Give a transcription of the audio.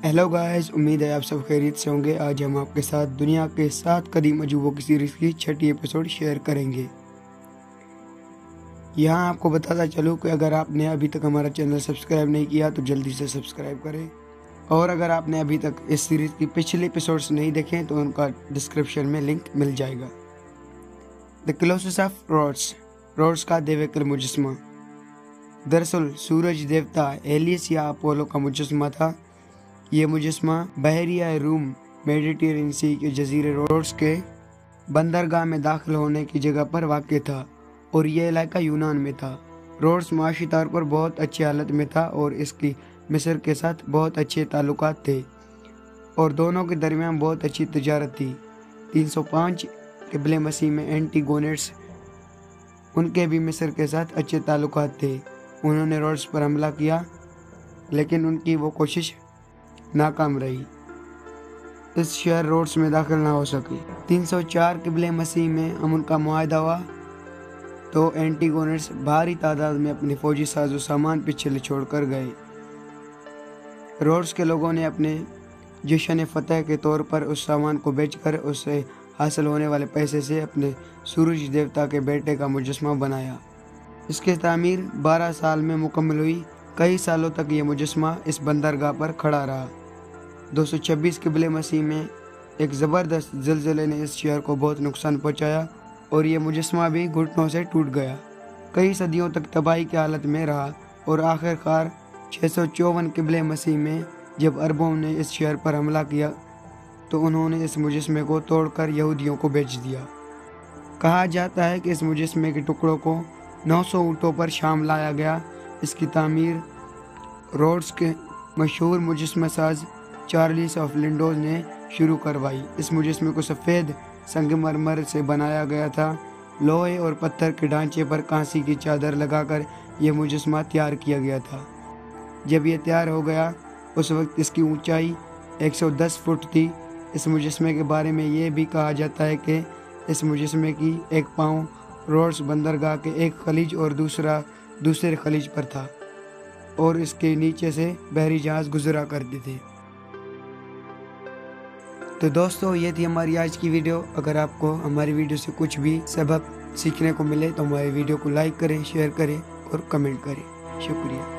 Hello guys, उम्मीद है आप सब खैरियत से होंगे। आज हम आपके साथ दुनिया के 7 कदीम अजूबों की सीरीज की 6ठी एपिसोड शेयर करेंगे। यहाँ आपको बताता चलूँ कि अगर आपने अभी तक हमारा चैनल सब्सक्राइब नहीं किया तो जल्दी से सब्सक्राइब करें, और अगर आपने अभी तक इस सीरीज की पिछले एपिसोड्स नहीं देखे तो उनका डिस्क्रिप्शन में लिंक मिल जाएगा। द क्लोसेस ऑफ रोड्स का देवेकल मुजस्मा। दरअसल सूरज देवता एलियस या अपोलो का मुजस्मा था। ये मुजस्मा बहरिया रूम मेडिटेरियन सी के जजीरे रोड्स के बंदरगाह में दाखिल होने की जगह पर वाक़ था, और यह इलाका यूनान में था। रोड्स माशी तौर पर बहुत अच्छी हालत में था और इसकी मिस्र के साथ बहुत अच्छे ताल्लुकात थे, और दोनों के दरमियान बहुत अच्छी तजारत थी। 305 क़िबले मसीह में एंटीगोनेट्स, उनके भी मिस्र के साथ अच्छे ताल्लुकात थे। उन्होंने रोड्स पर हमला किया, लेकिन उनकी वो कोशिश नाकाम रही। इस शहर रोड्स में दाखिल ना हो सके। 304 क़िबले मसीह में अमन का मुआहदा हुआ तो एंटीगोनेट्स भारी तादाद में अपने फौजी साजो सामान पीछे छोड़कर गए। रोड्स के लोगों ने अपने जश्न फतह के तौर पर उस सामान को बेचकर उससे हासिल होने वाले पैसे से अपने सूरज देवता के बेटे का मुजस्मा बनाया। इसकी तामीर 12 साल में मुकम्मल हुई। कई सालों तक ये मुजस्मा इस बंदरगाह पर खड़ा रहा। 226 क़िबले मसीह में एक ज़बरदस्त ज़लज़ले ने इस शहर को बहुत नुकसान पहुंचाया और ये मुजस्मा भी घुटनों से टूट गया। कई सदियों तक तबाही की हालत में रहा और आखिरकार 654 क़िबले मसीह में जब अरबों ने इस शहर पर हमला किया तो उन्होंने इस मुजस्मे को तोड़कर यहूदियों को बेच दिया। कहा जाता है कि इस मुजस्मे के टुकड़ों को 900 ऊँटों पर शाम लाया गया। इसकी तामीर रोड्स के मशहूर मुजस्मा साज चार्ल्स ऑफ लिंडोज ने शुरू करवाई। इस मुजस्मे को सफ़ेद संगमरमर से बनाया गया था। लोहे और पत्थर के ढांचे पर कांसी की चादर लगाकर यह मुजस्मा तैयार किया गया था। जब यह तैयार हो गया उस वक्त इसकी ऊंचाई 110 फुट थी। इस मुजस्मे के बारे में यह भी कहा जाता है कि इस मुजस्मे की एक पाँव रोड्स बंदरगाह के एक खलीज और दूसरे खलीज पर था, और इसके नीचे से बहरी जहाज़ गुजरा करते थे। तो दोस्तों, ये थी हमारी आज की वीडियो। अगर आपको हमारी वीडियो से कुछ भी सबक सीखने को मिले तो हमारी वीडियो को लाइक करें, शेयर करें और कमेंट करें। शुक्रिया।